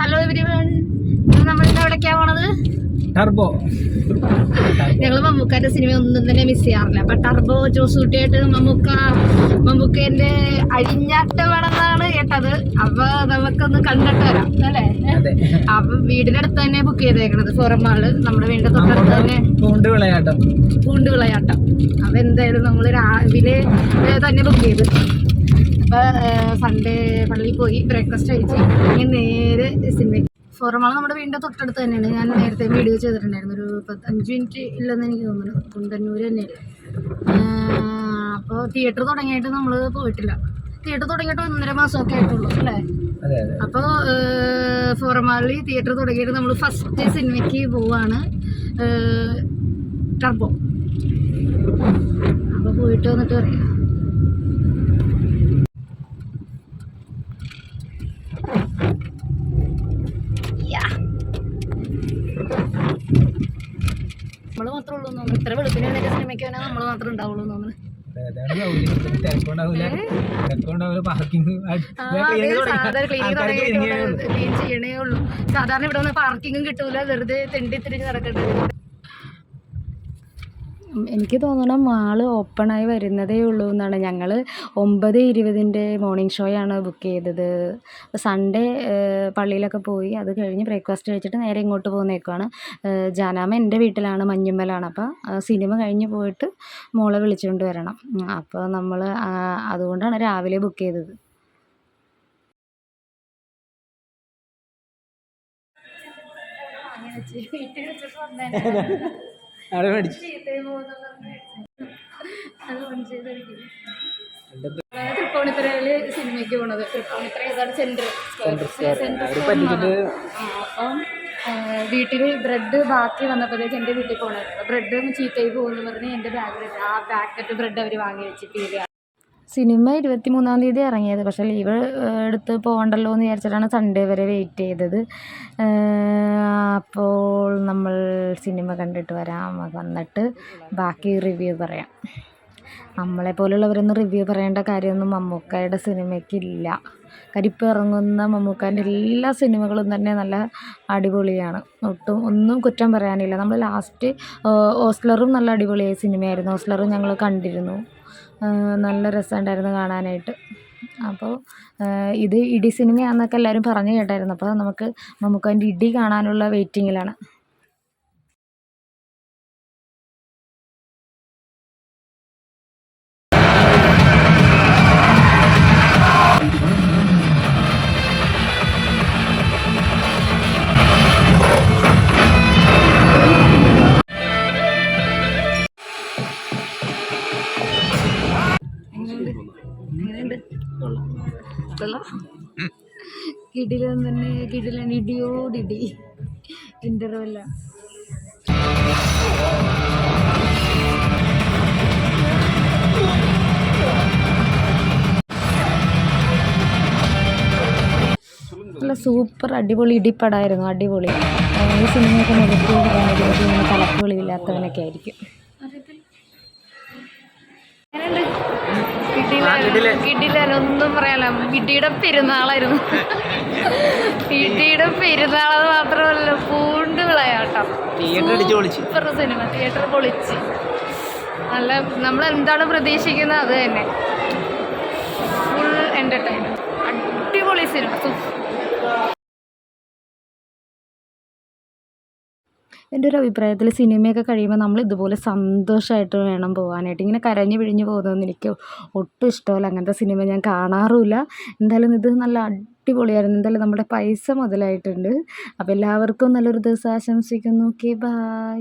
Hello everyone, നമ്മളിന്ന് എവിടേക്കാ പോണത്? ടർബോ. ഞങ്ങൾ മമ്മൂക്കാന്റെ സിനിമ ഒന്നും തന്നെ മിസ് ചെയ്യാറില്ല. അപ്പൊ ടർബോ ജോസൂട്ടിയായിട്ട് മമ്മൂക്കേന്റെ അഴിഞ്ഞാട്ടമാണെന്നാണ് കേട്ടത്. അപ്പൊ നമുക്കൊന്ന് കണ്ടിട്ട് വരാം അല്ലേ? അപ്പൊ വീടിന്റെ അടുത്ത് തന്നെ ബുക്ക് ചെയ്തേക്കണത് ഫോറം മാള്, നമ്മുടെ വീടിന്റെ തൊട്ടടുത്ത് തന്നെ പൂണ്ട് വിളയാട്ടം. അപ്പൊ എന്തായാലും നമ്മള് രാവിലെ തന്നെ ബുക്ക് ചെയ്ത്. അപ്പൊ സൺഡേ പള്ളിയിൽ പോയി ബ്രേക്ക്ഫാസ്റ്റ് കഴിച്ച് ഇനി നേരെ സിനിമ. ഫോറമാള് നമ്മുടെ വീടിൻ്റെ തൊട്ടടുത്ത് തന്നെയാണ്. ഞാൻ നേരത്തെ വീഡിയോ ചെയ്തിട്ടുണ്ടായിരുന്നു. ഒരു 5 മിനിറ്റ് ഇല്ലെന്ന് എനിക്ക് തോന്നുന്നു. കുണ്ടന്നൂർ തന്നെയാണ്. അപ്പോൾ തിയേറ്റർ തുടങ്ങിയിട്ട് നമ്മൾ പോയിട്ടില്ല. തിയേറ്റർ തുടങ്ങിയിട്ട് 1.5 മാസമൊക്കെ ആയിട്ടുള്ളൂ അല്ലേ? അപ്പോൾ ഫോറമാളിൽ തിയേറ്റർ തുടങ്ങിയിട്ട് നമ്മൾ ഫസ്റ്റ് സിനിമയ്ക്ക് പോവാണ്, ടർബോ. അപ്പോൾ പോയിട്ട് വന്നിട്ട് പറയാം. നമ്മള് മാത്രമേ ഉള്ളൂ തോന്നുന്നു. ഇത്ര വെളുപ്പിന് എഴുന്നേറ്റ് സിനിമയ്ക്ക് വന്നാൽ നമ്മൾ മാത്രമേ ഉണ്ടാവുള്ളൂ തോന്നുന്നു. ക്ലീൻ ചെയ്യണേ ഉള്ളൂ. സാധാരണ ഇവിടെ ഒന്നും പാർക്കിങ്ങും കിട്ടൂല, വെറുതെ തെണ്ടി തിരിഞ്ഞ് നടക്കണ്ടേ. എനിക്ക് തോന്നണം മാള് ഓപ്പണായി വരുന്നതേ ഉള്ളൂ എന്നാണ്. ഞങ്ങൾ 9:20 മോർണിംഗ് ഷോയാണ് ബുക്ക് ചെയ്തത്. സൺഡേ പള്ളിയിലൊക്കെ പോയി അത് കഴിഞ്ഞ് ബ്രേക്ക്ഫാസ്റ്റ് കഴിച്ചിട്ട് നേരെ ഇങ്ങോട്ട് പോകുന്നേക്കാണ്. ജാനാമ്മ എൻ്റെ വീട്ടിലാണ്, മഞ്ഞുമ്മലാണ്. അപ്പോൾ സിനിമ കഴിഞ്ഞ് പോയിട്ട് മോളെ വിളിച്ചുകൊണ്ട് വരണം. അപ്പോൾ നമ്മൾ അതുകൊണ്ടാണ് രാവിലെ ബുക്ക് ചെയ്തത്. തൃപ്പൂണിത്തുറയില് സിനിമയ്ക്ക് പോണത്. തൃപ്പൂണിത്തുറ ഏതാണ്? സെൻട്രൽ അപ്പം വീട്ടിൽ ബ്രെഡ് ബാക്കി വന്നപ്പോഴത്തേക്ക് എൻ്റെ വീട്ടിൽ പോകണത്. ബ്രെഡ് ചീത്തയായി പോകുമെന്ന് പറഞ്ഞ് എൻ്റെ ബാഗിൽ ആ പാക്കറ്റ് ബ്രെഡ് അവർ വാങ്ങി വെച്ചിട്ട്. സിനിമ 23-ാം തീയതി ഇറങ്ങിയത്. പക്ഷേ ലീവ് എടുത്ത് പോകണ്ടല്ലോ എന്ന് വിചാരിച്ചിട്ടാണ് സൺഡേ വരെ വെയിറ്റ് ചെയ്തത്. അപ്പോൾ നമ്മൾ സിനിമ കണ്ടിട്ട് വരാം, വന്നിട്ട് ബാക്കി റിവ്യൂ പറയാം. നമ്മളെപ്പോലുള്ളവരൊന്നും റിവ്യൂ പറയേണ്ട കാര്യമൊന്നും മമ്മൂക്കായുടെ സിനിമയ്ക്കില്ല. കരിപ്പ് ഇറങ്ങുന്ന മമ്മൂക്കാൻ്റെ എല്ലാ സിനിമകളും തന്നെ നല്ല അടിപൊളിയാണ്. ഒന്നും കുറ്റം പറയാനില്ല. നമ്മൾ ലാസ്റ്റ് ഓസ്ലറും നല്ല അടിപൊളിയായ സിനിമയായിരുന്നു. ഓസ്ലറും ഞങ്ങൾ കണ്ടിരുന്നു. നല്ല രസമുണ്ടായിരുന്നു കാണാനായിട്ട്. അപ്പോൾ ഇത് ഇടി സിനിമയാണെന്നൊക്കെ എല്ലാവരും പറഞ്ഞു കേട്ടായിരുന്നു. അപ്പോൾ നമുക്ക് മമ്മൂക്കാൻ്റെ ഇടി കാണാനുള്ള വെയിറ്റിങ്ങിലാണ്. കിടിലൻ തന്നെ, കിടിലൻ, ഇടിയോടിടി ഇൻ്റർവെല്ല. നല്ല സൂപ്പർ അടിപൊളി ഇടിപ്പടായിരുന്നു. അടിപൊളി. ഈ സിനിമയൊക്കെ നെഗറ്റീവ് തലക്കുകളില്ലാത്തവനൊക്കെ ആയിരിക്കും. കിടിലൊന്നും പറയാനല്ല. ഇടിയുടെ പെരുന്നാളായിരുന്നു. ഇടിയുടെ പെരുന്നാളെന്ന് മാത്രമല്ല, പൂണ്ട് വിളയാട്ടം സൂപ്പർ സിനിമ. തിയേറ്റർ പൊളിച്ച് നല്ല, നമ്മൾ എന്താണ് പ്രതീക്ഷിക്കുന്നത് അത് തന്നെ. ഫുൾ എൻ്റർടൈൻമെൻറ്റ്, അടിപൊളി സിനിമ. എൻ്റെ ഒരു അഭിപ്രായത്തിൽ സിനിമയൊക്കെ കഴിയുമ്പോൾ നമ്മൾ ഇതുപോലെ സന്തോഷമായിട്ട് വേണം പോകാനായിട്ട്. ഇങ്ങനെ കരഞ്ഞു പിഴിഞ്ഞ് പോകുന്നതൊന്നും എനിക്ക് ഒട്ടും ഇഷ്ടമല്ല. അങ്ങനത്തെ സിനിമ ഞാൻ കാണാറുമില്ല. എന്തായാലും ഇത് നല്ല അടിപൊളിയായിരുന്നു. എന്തായാലും നമ്മുടെ പൈസ മുതലായിട്ടുണ്ട്. അപ്പോൾ എല്ലാവർക്കും നല്ലൊരു ദിവസം ആശംസിക്കുന്നു. Okay, by.